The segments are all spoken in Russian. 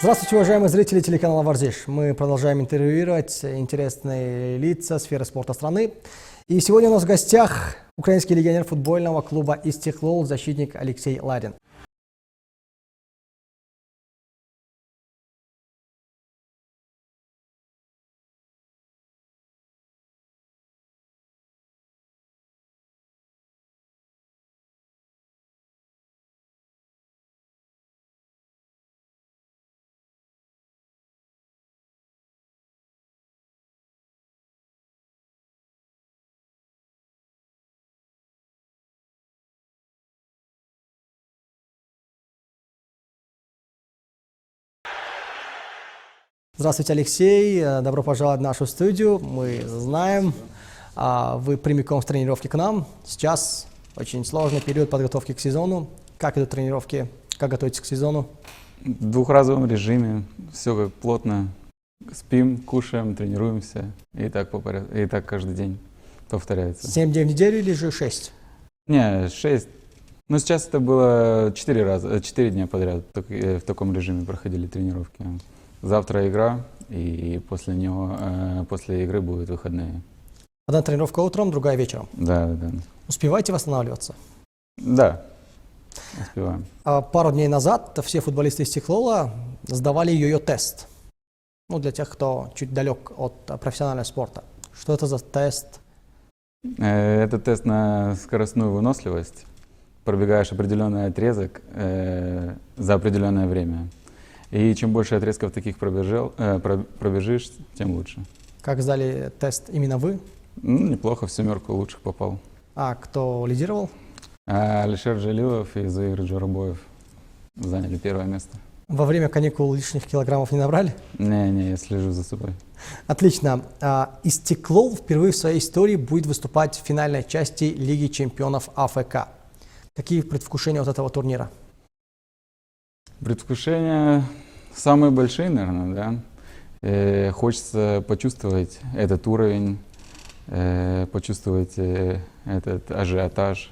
Здравствуйте, уважаемые зрители телеканала «Варзиш». Мы продолжаем интервьюировать интересные лица сферы спорта страны. И сегодня у нас в гостях украинский легионер футбольного клуба «Истеклол», защитник Алексей Ладин. Здравствуйте, Алексей. Добро пожаловать в нашу студию. Мы знаем, вы прямиком с тренировки к нам. Сейчас очень сложный период подготовки к сезону. Как идут тренировки? Как готовитесь к сезону? В двухразовом режиме. Все как плотно. Спим, кушаем, тренируемся. И так, и так каждый день повторяется. 7 дней в неделю или же 6? Не, 6. Но сейчас это было 4 дня подряд. В таком режиме проходили тренировки. Завтра игра, и после игры будут выходные. Одна тренировка утром, другая вечером. Да. Успеваете восстанавливаться? Да, успеваем. Пару дней назад все футболисты из Истеклола сдавали йо-йо-тест. Ну, для тех, кто чуть далек от профессионального спорта. Что это за тест? Это тест на скоростную выносливость. Пробегаешь определенный отрезок за определенное время. И чем больше отрезков таких пробежишь, тем лучше. Как сдали тест именно вы? Ну, неплохо, в 7 лучших попал. А кто лидировал? Алишер Джалилов и Заир Джарабоев заняли 1-е место. Во время каникул лишних килограммов не набрали? Не, я слежу за собой. Отлично. Истеклол впервые в своей истории будет выступать в финальной части Лиги чемпионов АФК. Какие предвкушения от этого турнира? Предвкушения самые большие, наверное, да. Хочется почувствовать этот уровень, почувствовать этот ажиотаж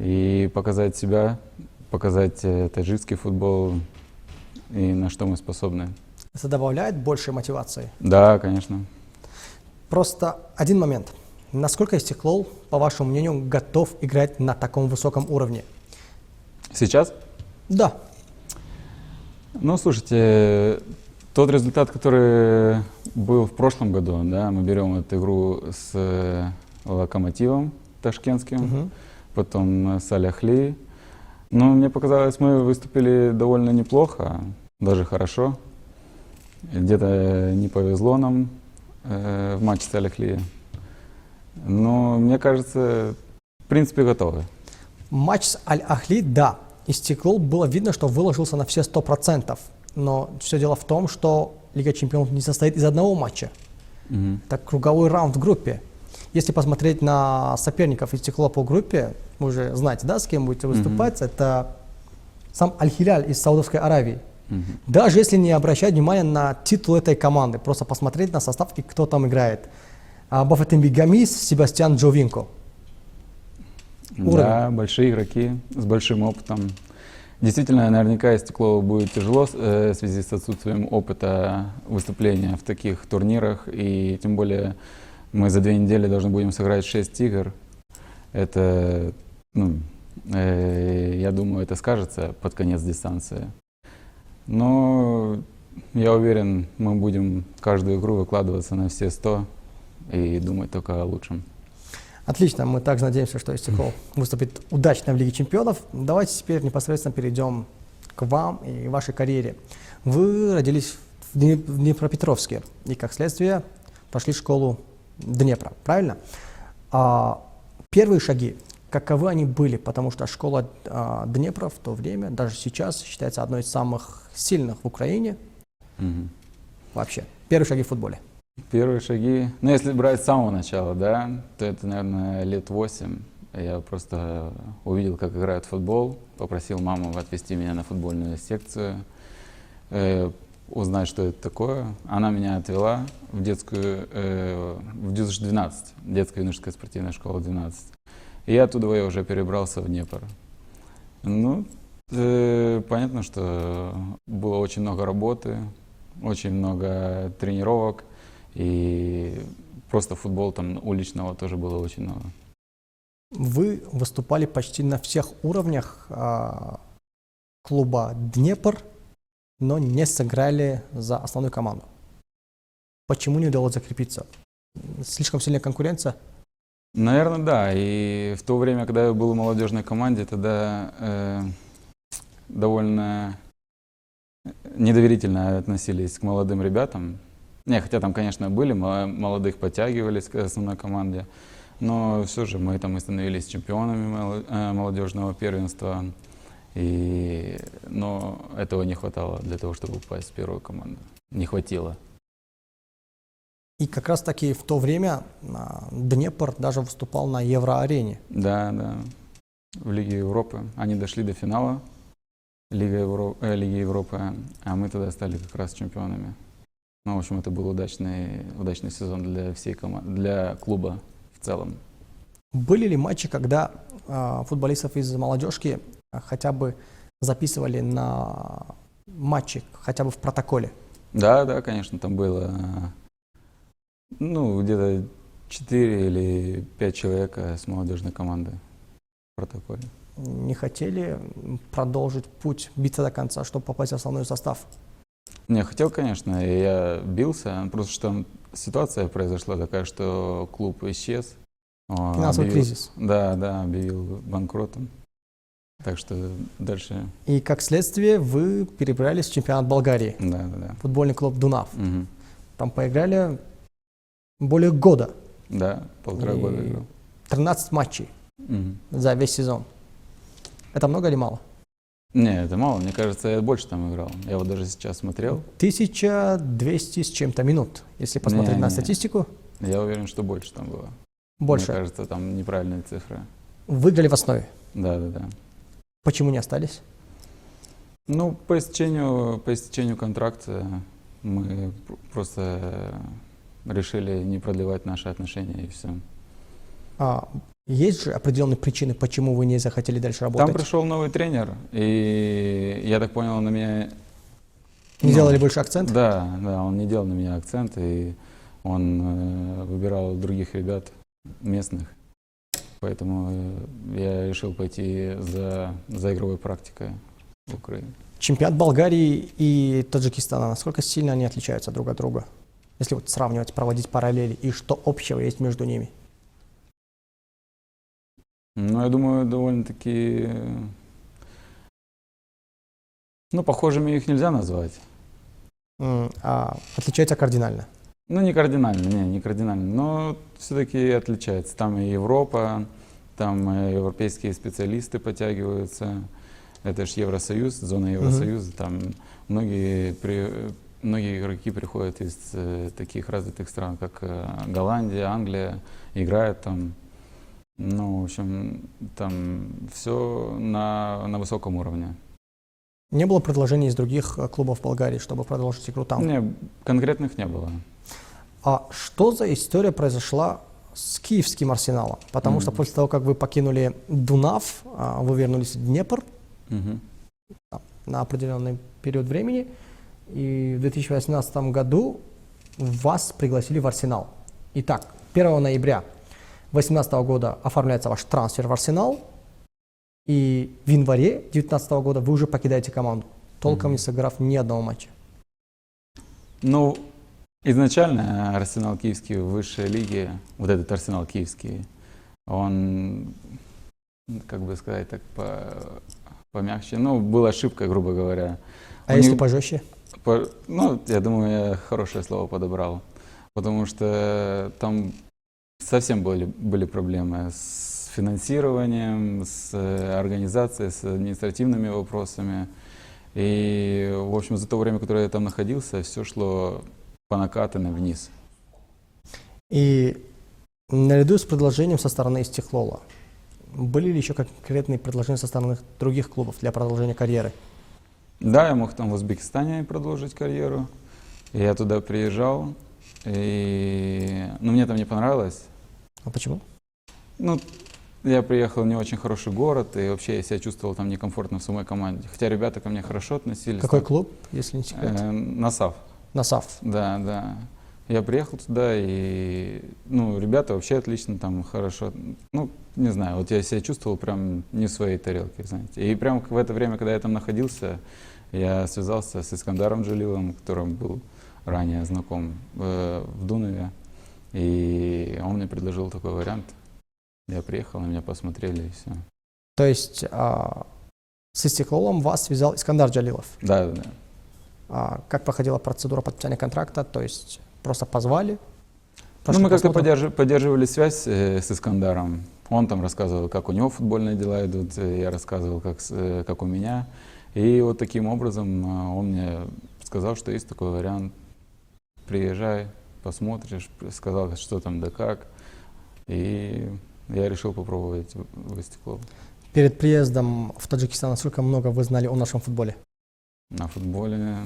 и показать себя, показать таджикский футбол и на что мы способны. Это добавляет больше мотивации? Да, конечно. Просто один момент. Насколько Истеклол, по вашему мнению, готов играть на таком высоком уровне? Сейчас? Да. Ну, слушайте, тот результат, который был в прошлом году, да, мы берем эту игру с Локомотивом ташкентским, потом с Аль-Ахли. Но мне показалось, мы выступили довольно неплохо, даже хорошо. Где-то не повезло нам в матче с Аль-Ахли. Но мне кажется, в принципе, готовы. Матч с Аль-Ахли, да. Истеклол было видно, что выложился на все 100%. Но все дело в том, что Лига чемпионов не состоит из одного матча. Это круговой раунд в группе. Если посмотреть на соперников Истеклола по группе, вы уже знаете, да, с кем будете выступать, это сам Аль-Хиляль из Саудовской Аравии. Даже если не обращать внимания на титул этой команды, просто посмотреть на состав и кто там играет. Бафетемби Гамис, Себастьян Джовинко. Да, большие игроки с большим опытом. Действительно, наверняка Истеклолу будет тяжело в связи с отсутствием опыта выступления в таких турнирах. И тем более мы за 2 недели должны будем сыграть 6 игр. Это, я думаю, это скажется под конец дистанции. Но я уверен, мы будем каждую игру выкладываться на все 100 и думать только о лучшем. Отлично, мы также надеемся, что Истеклол выступит удачно в Лиге чемпионов. Давайте теперь непосредственно перейдем к вам и вашей карьере. Вы родились в Днепропетровске и, как следствие, пошли в школу Днепра, правильно? Первые шаги, каковы они были? Потому что школа Днепра в то время, даже сейчас, считается одной из самых сильных в Украине. Вообще, первые шаги в футболе. Первые шаги, если брать с самого начала, да, то это, наверное, лет 8. Я просто увидел, как играют в футбол, попросил маму отвезти меня на футбольную секцию, узнать, что это такое. Она меня отвела в детскую, в ДЮСШ-12, детская юношеская спортивная школа 12. И я оттуда я уже перебрался в Днепр. Ну, Понятно, что было очень много работы, очень много тренировок, и просто футбол там уличного тоже было очень много. Вы выступали почти на всех уровнях клуба «Днепр», но не сыграли за основную команду. Почему не удалось закрепиться? Слишком сильная конкуренция? Наверное, да. И в то время, когда я был в молодежной команде, тогда довольно недоверительно относились к молодым ребятам. Не, хотя там, конечно, были, молодых подтягивались к основной команде, но все же мы там и становились чемпионами молодежного первенства. Но этого не хватало для того, чтобы попасть в первую команду. Не хватило. И как раз таки в то время Днепр даже выступал на Евроарене. Да, да. В Лиге Европы. Они дошли до финала Лиги Европы, а мы тогда стали как раз чемпионами. Ну, в общем, это был удачный сезон для всей команды, для клуба в целом. Были ли матчи, когда футболистов из молодежки хотя бы записывали на матчи, хотя бы в протоколе? Да, да, конечно, там было где-то 4 или 5 человек с молодежной команды в протоколе. Не хотели продолжить путь, биться до конца, чтобы попасть в основной состав? Не, хотел, конечно, и я бился, просто что ситуация произошла такая, что клуб исчез. Финансовый кризис. Да, объявил банкротом. Так что дальше... И как следствие вы перебрались в чемпионат Болгарии. Да. Футбольный клуб «Дунав». Угу. Там поиграли более года. Да, 1,5 года играл. 13 матчей за весь сезон. Это много или мало? Не, это мало. Мне кажется, я больше там играл. Я вот даже сейчас смотрел. 1200 с чем-то минут, если посмотреть на статистику. Я уверен, что больше там было. Больше? Мне кажется, там неправильные цифры. Вы играли в основе? Да. Почему не остались? По истечению контракта мы просто решили не продлевать наши отношения, и все. Есть же определенные причины, почему вы не захотели дальше работать? Там пришел новый тренер, и я так понял, на меня... Не делали больше акцент? Да, он не делал на меня акцент, и он выбирал других ребят местных. Поэтому я решил пойти за игровой практикой в Украине. Чемпионат Болгарии и Таджикистана, насколько сильно они отличаются друг от друга? Если вот сравнивать, проводить параллели, и что общего есть между ними? Я думаю, довольно-таки... похожими их нельзя назвать. Отличаются кардинально? Не кардинально, но все-таки отличается. Там и Европа, там европейские специалисты подтягиваются. Это же Евросоюз, зона Евросоюза. Там многие игроки приходят из таких развитых стран, как Голландия, Англия, играют там. В общем, там все на высоком уровне. Не было предложений из других клубов Болгарии, чтобы продолжить игру там? Нет, конкретных не было. А что за история произошла с киевским Арсеналом? Потому что после того, как вы покинули Дунав, вы вернулись в Днепр на определенный период времени, и в 2018 году вас пригласили в Арсенал. Итак, 1 ноября 2018 года оформляется ваш трансфер в Арсенал, и в январе 2019 года вы уже покидаете команду, толком не сыграв ни одного матча. Изначально Арсенал Киевский в высшей лиге, вот этот Арсенал Киевский, он, как бы сказать так помягче, был ошибкой, грубо говоря. А если пожестче? Я думаю, я хорошее слово подобрал, потому что там совсем были проблемы с финансированием, с организацией, с административными вопросами. И, в общем, за то время, которое я там находился, все шло по накатанной вниз. И наряду с предложением со стороны Истихлола, были ли еще конкретные предложения со стороны других клубов для продолжения карьеры? Да, я мог там в Узбекистане продолжить карьеру. Я туда приезжал, но мне там не понравилось. А почему? я приехал в не очень хороший город, и вообще я себя чувствовал там некомфортно в самой команде. Хотя ребята ко мне хорошо относились. Какой клуб, если не секрет? НАСАФ. НАСАФ. Да, да. Я приехал туда, и, ну, ребята вообще отлично там, хорошо. Ну, не знаю, вот я себя чувствовал прям не в своей тарелке, знаете. И прям в это время, когда я там находился, я связался с Искандаром Джалиловым, которым был ранее знаком в Дунове. И он мне предложил такой вариант. Я приехал, на меня посмотрели, и все. То есть с Истиклолом вас связал Искандар Джалилов. Да, да, да. Как проходила процедура подписания контракта? То есть просто позвали? Ну, мы как-то посмотрим? поддерживали связь с Искандаром. Он там рассказывал, как у него футбольные дела идут, я рассказывал, как у меня. И вот таким образом он мне сказал, что есть такой вариант. Приезжай, посмотришь, сказал, что там да как. И я решил попробовать в Истиклол. Перед приездом в Таджикистан, насколько много вы знали о нашем футболе? На футболе,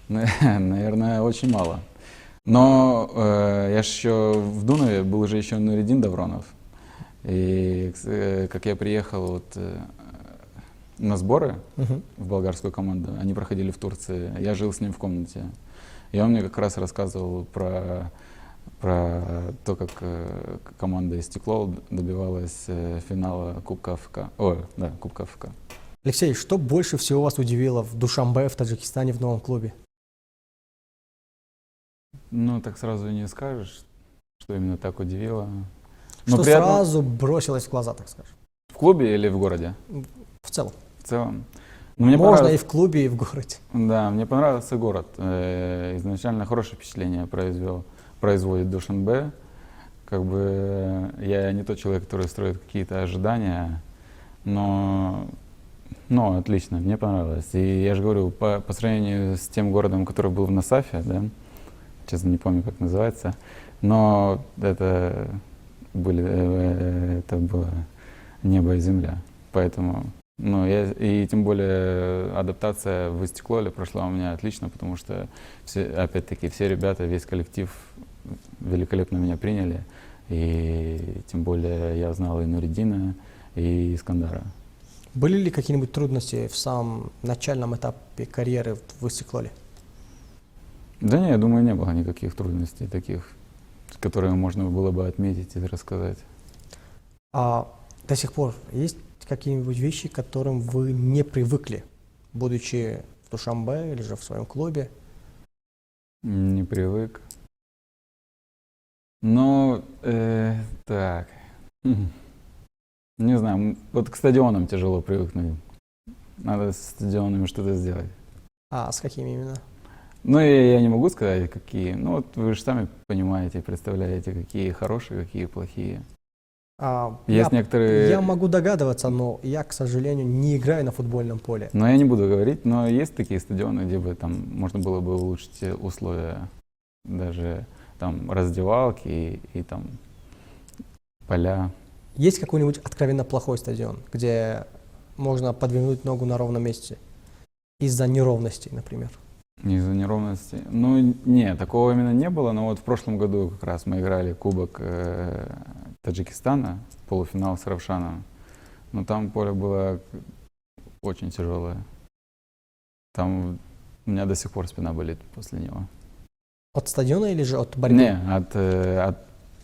наверное, очень мало. Но я же еще в Дунове был уже еще Нуридин Давронов. И как я приехал вот на сборы в болгарскую команду, они проходили в Турции, я жил с ним в комнате. И он мне как раз рассказывал про то, как команда Истиклол добивалась финала Кубка АФК. Кубка АФК. Алексей, что больше всего вас удивило в Душанбе, в Таджикистане, в новом клубе? Ну, так сразу и не скажешь, что именно так удивило. Что сразу бросилось в глаза, так скажем? В клубе или в городе? В целом. В целом. Ну, мне можно и в клубе, и в городе. Да, мне понравился город. Изначально хорошее впечатление производит Душанбе. Как бы я не тот человек, который строит какие-то ожидания, но отлично, мне понравилось. И я же говорю, по сравнению с тем городом, который был в Насафе, да, честно не помню, как называется, но это было небо и земля. Поэтому, и тем более адаптация в Истиклоле прошла у меня отлично, потому что, опять-таки, все ребята, весь коллектив великолепно меня приняли. И тем более я знал и Нуриддина, и Искандара. Были ли какие-нибудь трудности в самом начальном этапе карьеры в Истиклоле? Да нет, я думаю, не было никаких трудностей таких, которые можно было бы отметить и рассказать. А до сих пор есть какие-нибудь вещи, к которым вы не привыкли, будучи в Душанбе или же в своем клубе? Не привык. Но, так, не знаю, вот к стадионам тяжело привыкнуть. Надо с стадионами что-то сделать. А с какими именно? Ну, я не могу сказать, какие. Ну, вот вы же сами понимаете, представляете, какие хорошие, какие плохие. Я могу догадываться, но я, к сожалению, не играю на футбольном поле. Но я не буду говорить, но есть такие стадионы, где бы там можно было бы улучшить условия, даже там раздевалки и там поля. Есть какой-нибудь откровенно плохой стадион, где можно подвернуть ногу на ровном месте из-за неровностей, например? Из-за неровности? Ну, нет, такого именно не было, но вот в прошлом году как раз мы играли Кубок Таджикистана, полуфинал с Равшаном, но там поле было очень тяжелое. Там у меня до сих пор спина болит после него. От стадиона или же от борьбы? Не, от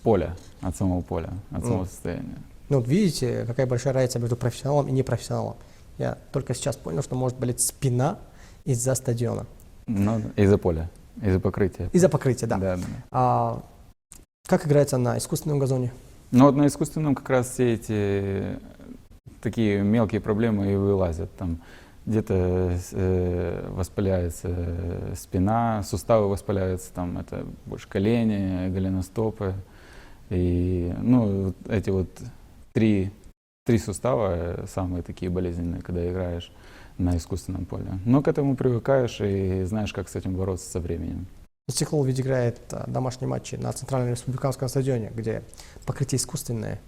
поля, от самого поля, от самого состояния. Ну вот видите, какая большая разница между профессионалом и непрофессионалом. Я только сейчас понял, что может болеть спина из-за стадиона. Ну, из-за поля, из-за покрытия. Из-за покрытия, да. Да. Как играется на искусственном газоне? Ну вот на искусственном как раз все эти такие мелкие проблемы и вылазят. Там где-то воспаляется спина, суставы воспаляются, там это больше колени, голеностопы. И, ну, эти вот три сустава самые такие болезненные, когда играешь на искусственном поле. Но к этому привыкаешь и знаешь, как с этим бороться со временем. Истиклол ведь играет домашние матчи на Центральном республиканском стадионе, где покрытие искусственное.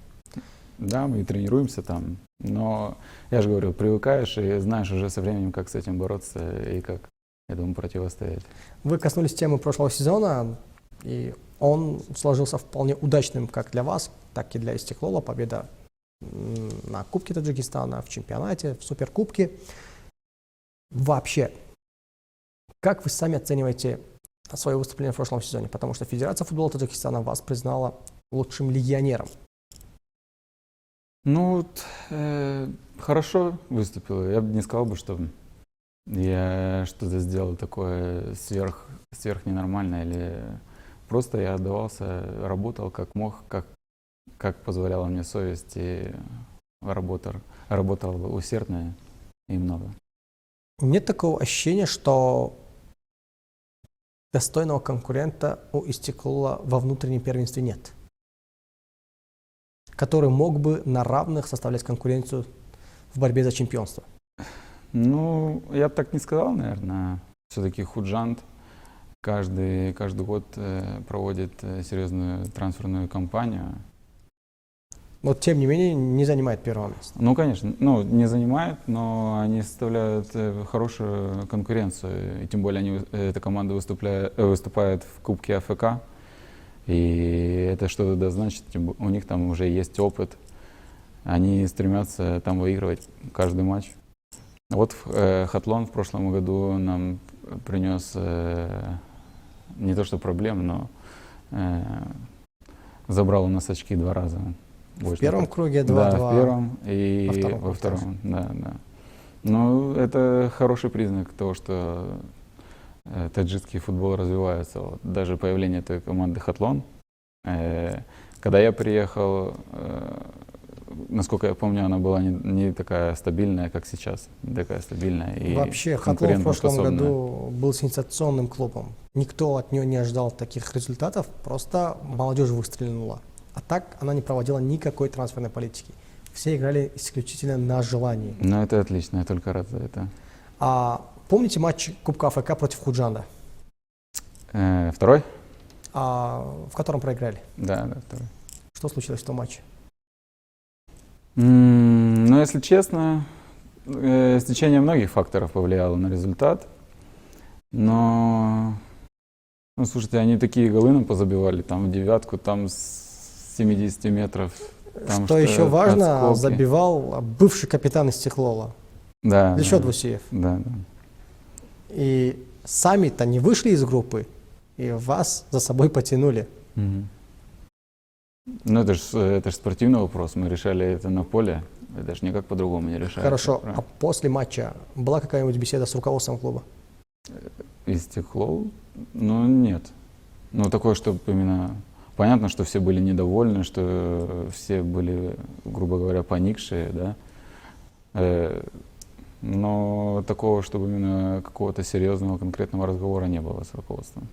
Да, мы и тренируемся там, но я же говорю, привыкаешь и знаешь уже со временем, как с этим бороться и как этому противостоять. Вы коснулись темы прошлого сезона, и он сложился вполне удачным как для вас, так и для Истиклола. Победа на Кубке Таджикистана, в чемпионате, в Суперкубке. Вообще, как вы сами оцениваете свое выступление в прошлом сезоне? Потому что Федерация футбола Таджикистана вас признала лучшим легионером. Ну, хорошо выступил. Я бы не сказал бы, что я что-то сделал такое сверхненормальное, или просто я отдавался, работал как мог, как позволяла мне совесть, и работал усердно и много. Нет такого ощущения, что достойного конкурента у Истиклола во внутреннем первенстве нет, который мог бы на равных составлять конкуренцию в борьбе за чемпионство? Ну, я бы так не сказал, наверное. Все-таки Худжанд каждый год проводит серьезную трансферную кампанию. Но тем не менее не занимает первого места. Ну, конечно, не занимает, но они составляют хорошую конкуренцию. И тем более эта команда выступает в Кубке АФК. И это что-то да значит, у них там уже есть опыт. Они стремятся там выигрывать каждый матч. Вот Хатлон в прошлом году нам принес не то что проблем, но забрал у нас очки 2 раза. В первом круге 2-2. Да, в первом и во втором. Да. Ну, это хороший признак того, что таджикский футбол развивается. Вот. Даже появление этой команды Хатлон. Когда я приехал, насколько я помню, она была не такая стабильная, как сейчас. Не такая стабильная и вообще, Хатлон в прошлом году был сенсационным клубом. Никто от нее не ожидал таких результатов, просто молодежь выстрелила. А так она не проводила никакой трансферной политики. Все играли исключительно на желании. Ну, это отлично, я только рад за это. А помните матч Кубка АФК против Худжанда? Второй? В котором проиграли? Да, второй. Что случилось в том матче? Ну, если честно, стечение многих факторов повлияло на результат. Но, слушайте, они такие голы нам позабивали, там в девятку, там с 70 метров. Там что еще важно, отскоки. забивал бывший капитан Истиклола. Да. Ильшод Вусиев. Да. И сами-то не вышли из группы, и вас за собой потянули. Угу. Ну, это ж спортивный вопрос. Мы решали это на поле. Это же никак по-другому не решается. Хорошо. Правильно? А после матча была какая-нибудь беседа с руководством клуба? Истиклол? Ну, нет. Ну, такое, чтобы именно... Понятно, что все были недовольны, что все были, грубо говоря, поникшие, да. Но такого, чтобы именно какого-то серьезного конкретного разговора не было с руководством.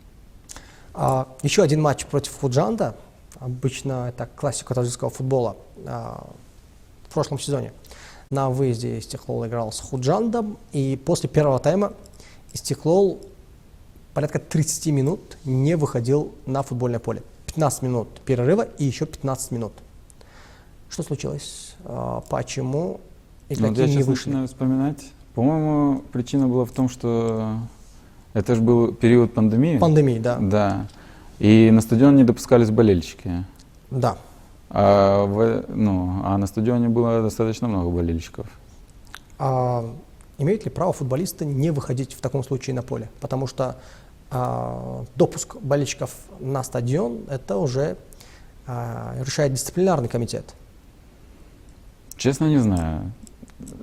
Еще один матч против Худжанда. Обычно это классика таджикского футбола в прошлом сезоне. На выезде Истиклол играл с Худжандом, и после первого тайма Истиклол порядка 30 минут не выходил на футбольное поле. 15 минут перерыва и еще 15 минут. Что случилось? Почему и какие я не сейчас вышли? начинаю вспоминать. По-моему, причина была в том, что это же был период пандемии. Пандемии, да. Да. И на стадион не допускались болельщики. Да. А на стадионе было достаточно много болельщиков. Имеют ли право футболисты не выходить в таком случае на поле? Потому что допуск болельщиков на стадион это уже решает дисциплинарный комитет. Честно, не знаю.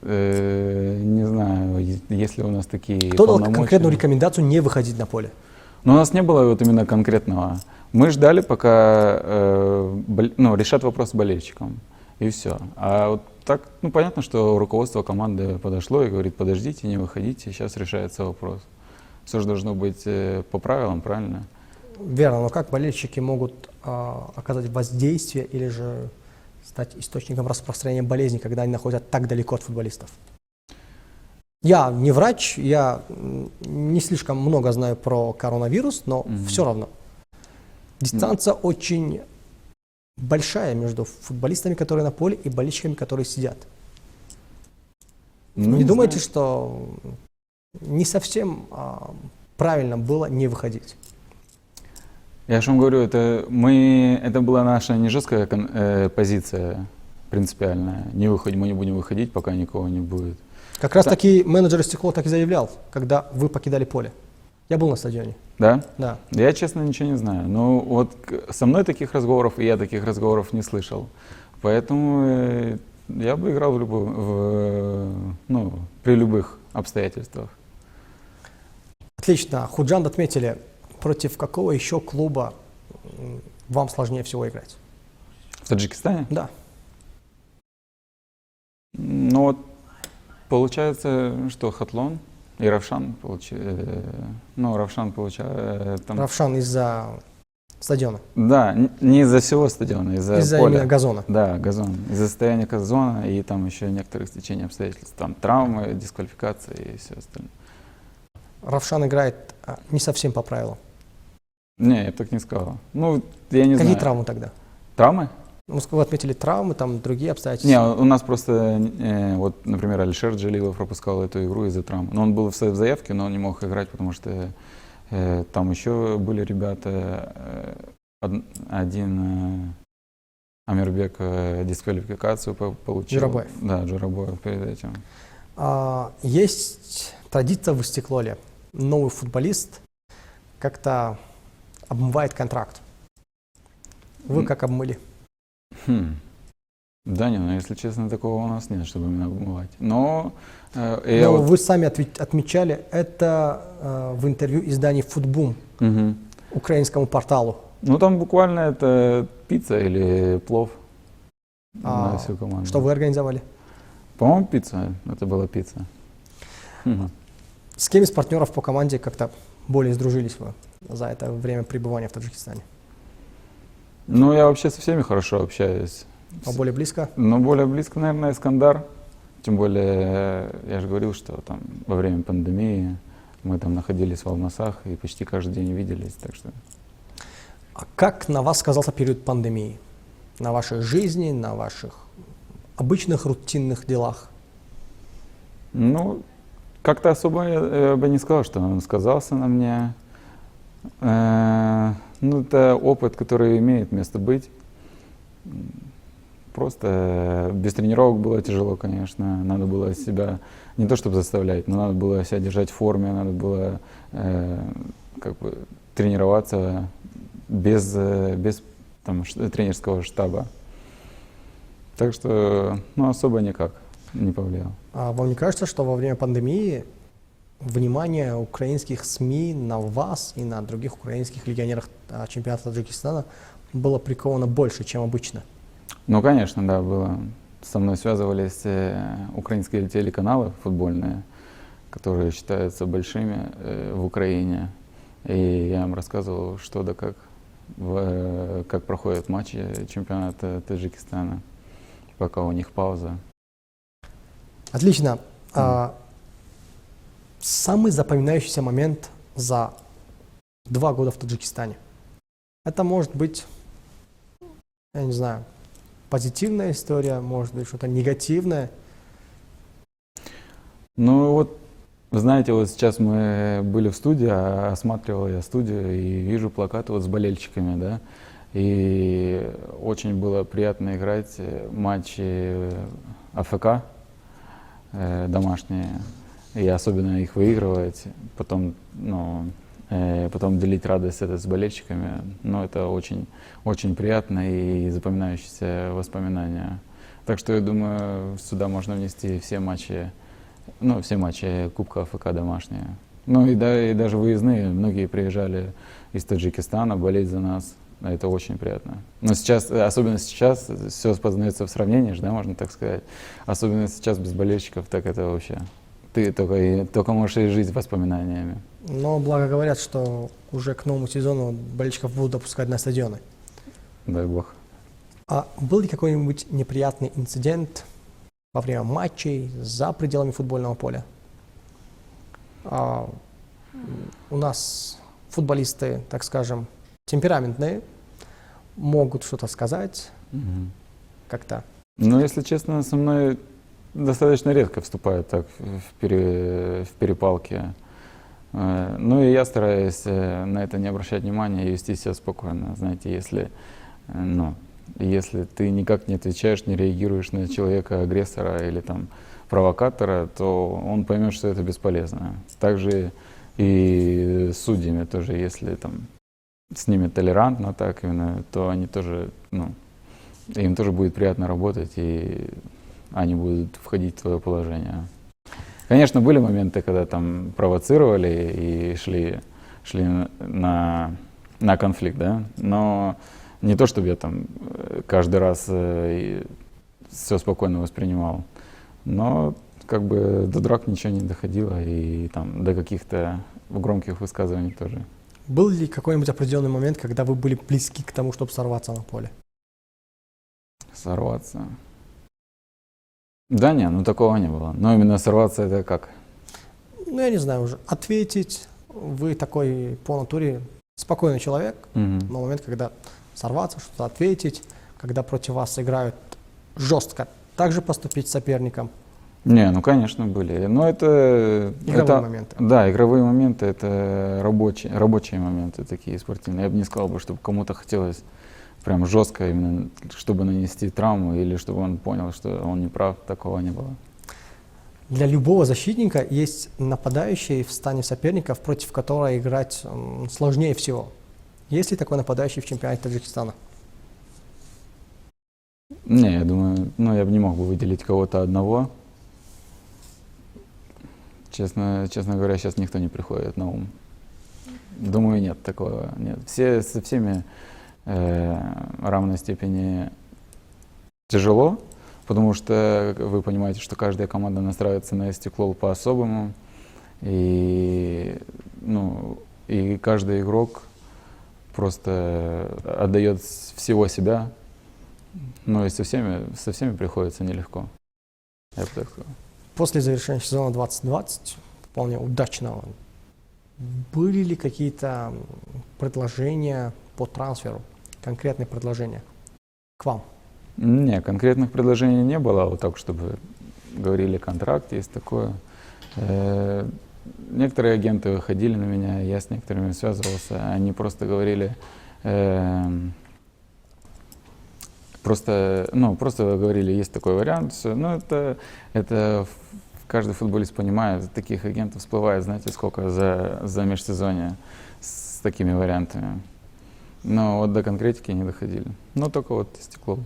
Не знаю, есть ли у нас такие Кто дал полномочия. конкретную рекомендацию не выходить на поле? Но у нас не было вот именно конкретного. Мы ждали, пока решат вопрос с болельщиком. И все. А вот так, понятно, что руководство команды подошло и говорит: подождите, не выходите, сейчас решается вопрос. Все же должно быть по правилам, правильно? Верно, но как болельщики могут оказать воздействие или же стать источником распространения болезни, когда они находятся так далеко от футболистов? Я не врач, я не слишком много знаю про коронавирус, но все равно. Дистанция очень большая между футболистами, которые на поле, и болельщиками, которые сидят. Не думаете, что не совсем правильно было не выходить? Я же вам говорю, это была наша не жесткая позиция. принципиальная. Мы не будем выходить, пока никого не будет. Как раз таки менеджер «Стекло» так и заявлял, когда вы покидали поле. Я был на стадионе. Да? Да. Я, честно, ничего не знаю. Но вот со мной таких разговоров, и я таких разговоров не слышал. Поэтому я бы играл при любых обстоятельствах. Отлично. Худжанд отметили, против какого еще клуба вам сложнее всего играть? В Таджикистане? Да. Ну вот, получается, что Хатлон и Равшан Равшан получает... Равшан из-за стадиона. Да, не из-за всего стадиона, из-за поля. Именно газона. Да, газон. Из-за состояния газона и там еще некоторых стечений обстоятельств. Там травмы, дисквалификации и все остальное. Равшан играет не совсем по правилам. Не, я так не сказал. Ну, я не знаю. Какие травмы тогда? Травмы? Вы отметили травмы, там другие обстоятельства. Не, у нас просто, вот, например, Алишер Джалилов пропускал эту игру из-за травм. Но он был в заявке, но он не мог играть, потому что там еще были ребята. Один Амирбек дисквалификацию получил. Джурабаев. Да, Джурабаев перед этим. Есть традиция в «Стеклоле». Новый футболист как-то обмывает контракт. Вы как обмыли? Да нет, если честно, такого у нас нет, чтобы именно обмывать. Но вы сами отмечали это в интервью изданию «Футбум», украинскому порталу. Ну там буквально это пицца или плов на всю команду. Что вы организовали? По-моему, пицца. Это была пицца. С кем из партнеров по команде как-то более сдружились вы за это время пребывания в Таджикистане? Ну, я вообще со всеми хорошо общаюсь. А более близко? Ну, более близко, наверное, Искандар. Тем более, я же говорил, что там во время пандемии мы там находились в Алмасах и почти каждый день виделись, так что... А как на вас сказался период пандемии? На вашей жизни, на ваших обычных рутинных делах? Ну, как-то особо я бы не сказал, что он сказался на мне. Ну, это опыт, который имеет место быть. Просто без тренировок было тяжело, конечно. Надо было себя не то чтобы заставлять, но надо было себя держать в форме, надо было тренироваться без тренерского штаба. Так что, особо никак не повлиял. А вам не кажется, что во время пандемии внимание украинских СМИ на вас и на других украинских легионерах чемпионата Таджикистана было приковано больше, чем обычно? Ну, конечно, да, было. Со мной связывались украинские телеканалы футбольные, которые считаются большими в Украине. И я им рассказывал, что да как проходят матчи чемпионата Таджикистана, пока у них пауза. Отлично. Самый запоминающийся момент за 2 года в Таджикистане? Это может быть, я не знаю, позитивная история, может быть, что-то негативное. Ну вот, вы знаете, вот сейчас мы были в студии, осматривал я студию и вижу плакаты вот с болельщиками, да, и очень было приятно играть матчи АФК домашние, и особенно их выигрывать, потом делить радость это с болельщиками, это очень, очень приятно и запоминающиеся воспоминания. Так что я думаю, сюда можно внести все матчи Кубка АФК домашние. И даже выездные, многие приезжали из Таджикистана болеть за нас. Это очень приятно. Но сейчас, особенно сейчас, все познается в сравнении, да, можно так сказать. Особенно сейчас без болельщиков, так это вообще. Ты только можешь и жить воспоминаниями. Но благо говорят, что уже к новому сезону болельщиков будут допускать на стадионы. Дай бог. А был ли какой-нибудь неприятный инцидент во время матчей за пределами футбольного поля? У нас футболисты, так скажем, темпераментные, могут что-то сказать, как-то. Если честно, со мной достаточно редко вступают так в перепалки. И я стараюсь на это не обращать внимания и вести себя спокойно. Знаете, если И если ты никак не отвечаешь, не реагируешь на человека-агрессора или там провокатора, то он поймет, что это бесполезно. Также и с судьями тоже, если там с ними толерантно так именно, то они тоже, ну, им тоже будет приятно работать, и они будут входить в твое положение. Конечно, были моменты, когда там провоцировали и шли на конфликт, да, но не то, чтобы я там каждый раз все спокойно воспринимал, но как бы до драк ничего не доходило, и там до каких-то громких высказываний тоже. Был ли какой-нибудь определенный момент, когда вы были близки к тому, чтобы сорваться на поле? Сорваться? Да не, ну такого не было. Но именно сорваться это как? Ну, я не знаю уже. Ответить. Вы такой по натуре спокойный человек, но момент, когда сорваться, что-то ответить, когда против вас играют жестко, также поступить с соперником. Не, ну конечно были. Но это Игровые моменты. Да, игровые моменты это рабочие моменты такие спортивные. Я бы не сказал бы, чтобы кому-то хотелось прям жестко именно, чтобы нанести травму или чтобы он понял, что он не прав, такого не было. Для любого защитника есть нападающий в стане соперников, против которого играть сложнее всего. Есть ли такой нападающий в чемпионате Таджикистана? Не, я думаю, ну я бы не мог бы выделить кого-то одного. Честно говоря, сейчас никто не приходит на ум. Думаю, нет такого. Нет. Все со всеми в равной степени тяжело, потому что вы понимаете, что каждая команда настраивается на Истиклол по-особому, и, ну, и каждый игрок просто отдает всего себя, но и со всеми приходится нелегко. Я бы так сказал. После завершения сезона 2020, вполне удачного, были ли какие-то предложения по трансферу, конкретные предложения к вам? Не, конкретных предложений не было, вот так, чтобы говорили, контракт есть такое. Некоторые агенты выходили на меня, я с некоторыми связывался, они просто говорили, просто говорили, есть такой вариант, но это каждый футболист понимает, таких агентов всплывает, знаете, сколько за межсезонье с такими вариантами. Но вот до конкретики не доходили. Но только вот Истиклол.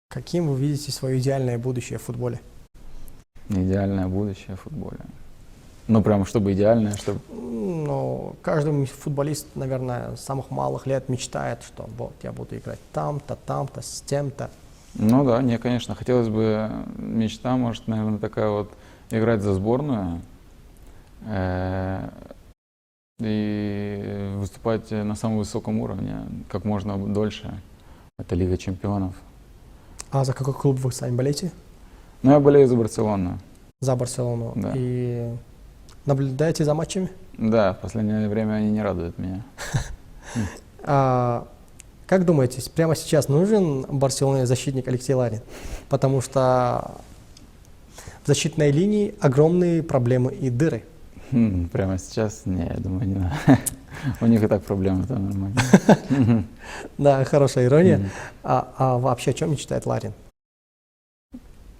Каким вы видите свое идеальное будущее в футболе? Идеальное будущее в футболе. Ну, прям, чтобы идеальное, чтобы... Ну, каждый футболист, наверное, с самых малых лет мечтает, что вот я буду играть там-то, с тем-то. Ну да, не, конечно, хотелось бы, мечта, может, наверное, такая вот, играть за сборную и выступать на самом высоком уровне, как можно дольше. Это Лига чемпионов. А за какой клуб вы сами болеете? Ну, я болею за Барселону. За Барселону. Да. И наблюдаете за матчами? Да, в последнее время они не радуют меня. Как думаете, прямо сейчас нужен Барселоне защитник Алексей Ларин? Потому что в защитной линии огромные проблемы и дыры. Прямо сейчас? Не, я думаю, не надо. У них и так проблемы, там нормально. Да, хорошая ирония. А вообще о чем мечтает Ларин?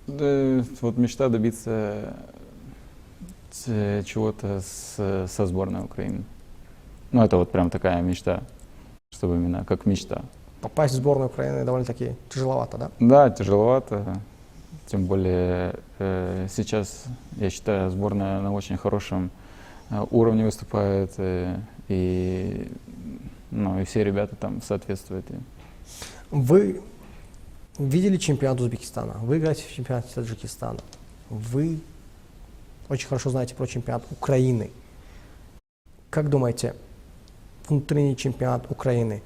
Да, вот мечта добиться чего-то со сборной Украины. Ну, это вот прям такая мечта, чтобы именно как мечта. Попасть в сборную Украины довольно-таки тяжеловато, да? Да, тяжеловато. Тем более сейчас, я считаю, сборная на очень хорошем уровне выступает, и все ребята там соответствуют им. Вы видели чемпионат Узбекистана, вы играете в чемпионате Таджикистана, вы очень хорошо знаете про чемпионат Украины. Как думаете, внутренний чемпионат Украины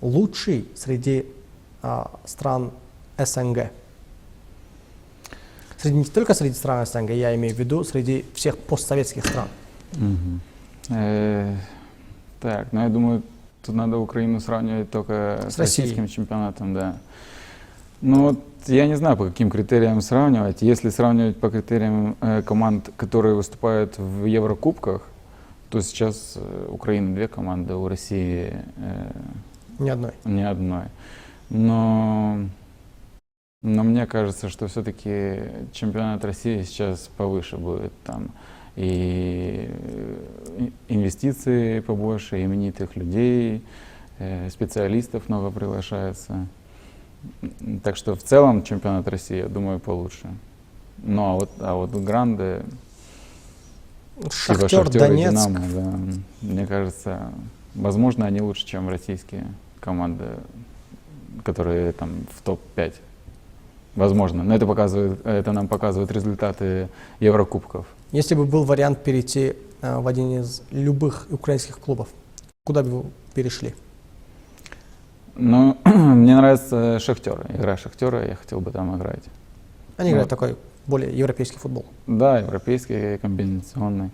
лучший среди стран СНГ? Не только среди стран СНГ, я имею в виду среди всех постсоветских стран. Так, ну я думаю, тут надо Украину сравнивать только с российским чемпионатом, да. Ну вот я не знаю, по каким критериям сравнивать. Если сравнивать по критериям команд, которые выступают в Еврокубках, то сейчас у Украины 2 команды, у России ни одной. Ни одной. Но мне кажется, что все-таки чемпионат России сейчас повыше будет. Там и инвестиции побольше, именитых людей, специалистов много приглашается. Так что в целом чемпионат России, я думаю, получше. Ну а вот гранды, типа Шахтер, Шахтер и Донецк. Динамо, да, мне кажется, возможно, они лучше, чем российские команды, которые там в топ-5. Возможно, но это нам показывают результаты Еврокубков. Если бы был вариант перейти в один из любых украинских клубов, куда бы вы перешли? Ну, мне нравится Шахтер, игра Шахтера, я хотел бы там играть. Они играют такой более европейский футбол. Да, европейский, комбинационный.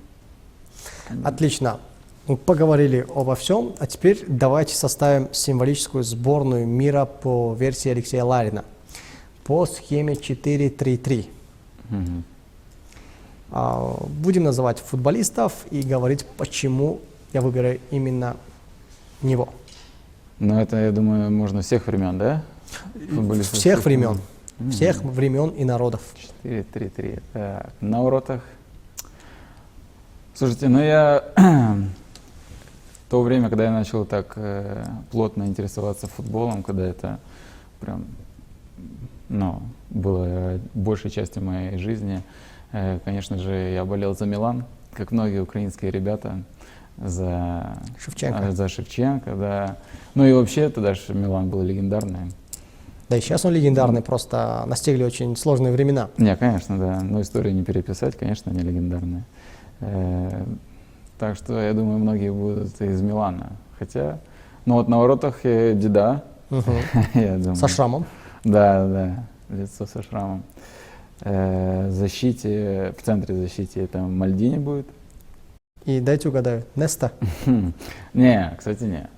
Отлично. Мы поговорили обо всем, а теперь давайте составим символическую сборную мира по версии Алексея Ларина по схеме 4-3-3. Мгм. Будем называть футболистов и говорить, почему я выбираю именно него. Но это, я думаю, можно всех времен, да? Футболистов Всех времен. Мгм. Всех времен и народов. 4-3-3. Так, на воротах. Слушайте, ну я в то время, когда я начал так плотно интересоваться футболом, когда это прям, ну, было большей частью моей жизни, конечно же, я болел за Милан, как многие украинские ребята, за Шевченко. за Шевченко, да. Ну и вообще тогда же Милан был легендарный. Да и сейчас он легендарный, просто настигли очень сложные времена. Не, конечно, да. Но историю не переписать, конечно, они легендарные. Так что, я думаю, многие будут из Милана. Хотя, ну вот на воротах Дида, я думаю. Со шрамом. Да, лицо со шрамом. В защите, в центре защиты это Мальдини будет. И дайте угадаю, Неста. Не, кстати, не.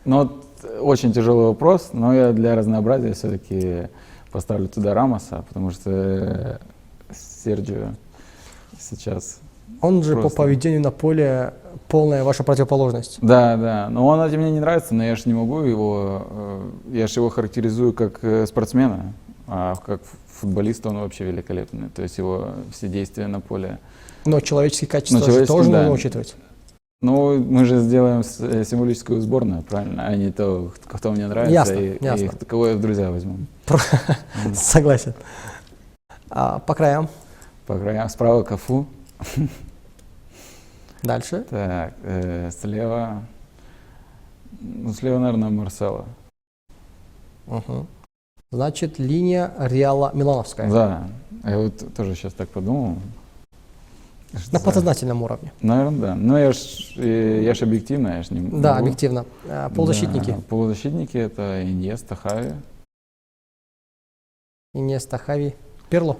Ну вот очень тяжелый вопрос, но я для разнообразия все-таки поставлю туда Рамоса, потому что Серджио сейчас... Он же Просто. по поведению на поле полная ваша противоположность. Да, но он мне не нравится, но я же не могу его, я же его характеризую как спортсмена, а как футболиста он вообще великолепный, то есть его все действия на поле. Но человеческие качества же человеческие, тоже да. нужно учитывать. Ну, мы же сделаем символическую сборную, правильно, а не то, кто мне нравится, Ясно. и кого я в друзья возьму. Согласен. По краям. По краям, справа Кафу, Дальше. так, слева, наверное, Марсело. Угу. Значит, линия Реала Милановская. Да, я вот тоже сейчас так подумал. На подсознательном уровне. Наверное, да. Но я ж объективно, я ж не могу. Да, объективно. Полузащитники. Да, полузащитники это Иньеста, Хави. Иньеста, Хави, Пирло.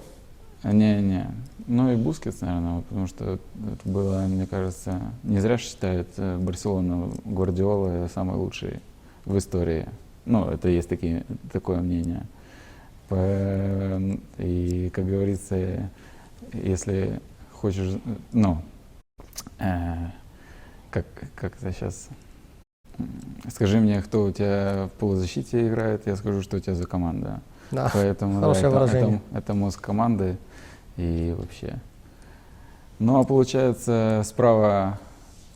Не. Ну и Бускетс, наверное, потому что это было, мне кажется, не зря считают Барселону Гвардиолы самой лучшей в истории. Ну, это есть такое мнение. И, как говорится, если хочешь, ну, как это сейчас, скажи мне, кто у тебя в полузащите играет, я скажу, что у тебя за команда. Да, Поэтому хорошее выражение. Это мозг команды и вообще. Ну, а получается, справа,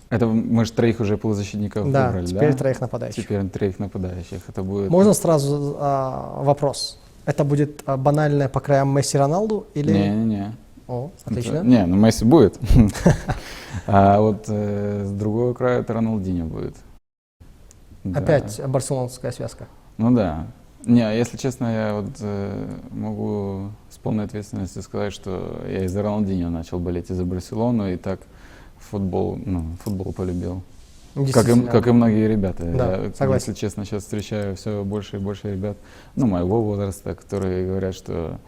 это мы же троих уже полузащитников Да, выбрали, теперь да? троих нападающих. Теперь троих нападающих. Это будет... Можно сразу вопрос? Это будет банальное по краям Месси, Роналду или... Не. О, отлично. Не, ну Месси будет. А вот с другого края это Роналдиньо будет. Да. Опять барселонская связка. Ну да. Не, если честно, я вот могу с полной ответственностью сказать, что я из-за Роналдиньо начал болеть из-за Барселону и так футбол полюбил. Как и многие ребята. Да, Я, согласен. если честно, сейчас встречаю все больше и больше ребят, ну, моего возраста, которые говорят, что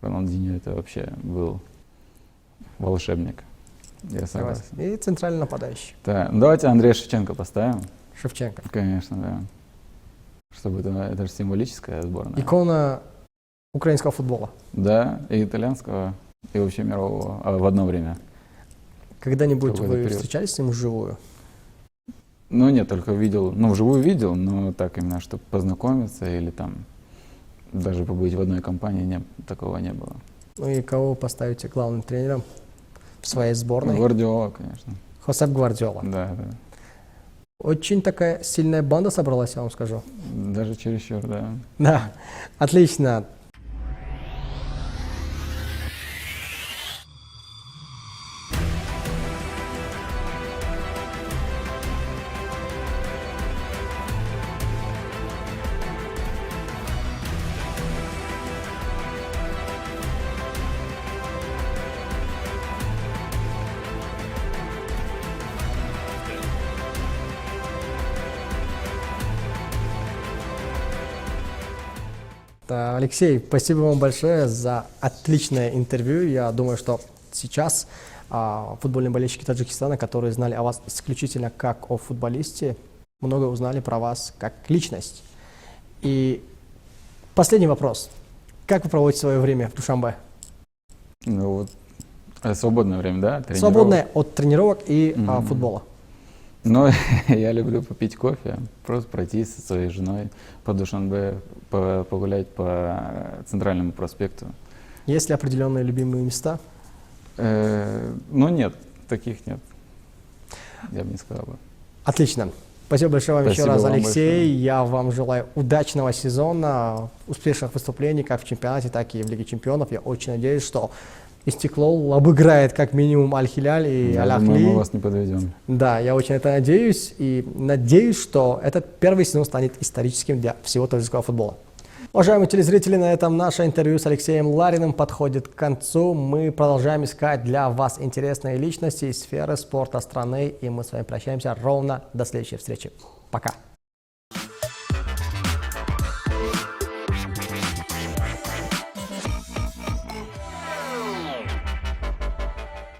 Роналдиньо это вообще был волшебник. Я согласен. И центральный нападающий. Да. Ну, давайте Андрея Шевченко поставим. Шевченко. Конечно, да. Чтобы это же символическая сборная. Икона украинского футбола. Да, и итальянского, и вообще мирового в одно время. Когда-нибудь Какой-то вы период. встречались с ним вживую? Ну нет, только видел, ну вживую видел, но так именно, чтобы познакомиться или там даже побыть в одной компании, такого не было. Ну и кого вы поставите главным тренером в своей сборной? Гвардиола, конечно. Хосеп Гвардиола. Да, да. Очень такая сильная банда собралась, я вам скажу. Даже чересчур, да. Да, отлично. Да, Алексей, спасибо вам большое за отличное интервью. Я думаю, что сейчас футбольные болельщики Таджикистана, которые знали о вас исключительно как о футболисте, много узнали про вас как личность. И последний вопрос. Как вы проводите свое время в Душанбе? Ну вот, свободное время, да? Тренировок? Свободное от тренировок и футбола. Ну, я люблю попить кофе, просто пройтись со своей женой по Душанбе, погулять по Центральному проспекту. Есть ли определенные любимые места? Ну нет, таких нет, я бы не сказал бы. Отлично. Спасибо большое вам еще Спасибо раз, вам Алексей. большое. Я вам желаю удачного сезона, успешных выступлений как в чемпионате, так и в Лиге чемпионов. Я очень надеюсь, что Истеклол обыграет как минимум Аль-Хиляль и Я Аль-Ахли. думаю, мы вас не подведем. Да, я очень это надеюсь. И надеюсь, что этот первый сезон станет историческим для всего таджикского футбола. Уважаемые телезрители, на этом наше интервью с Алексеем Лариным подходит к концу. Мы продолжаем искать для вас интересные личности из сферы спорта страны. И мы с вами прощаемся ровно до следующей встречи. Пока.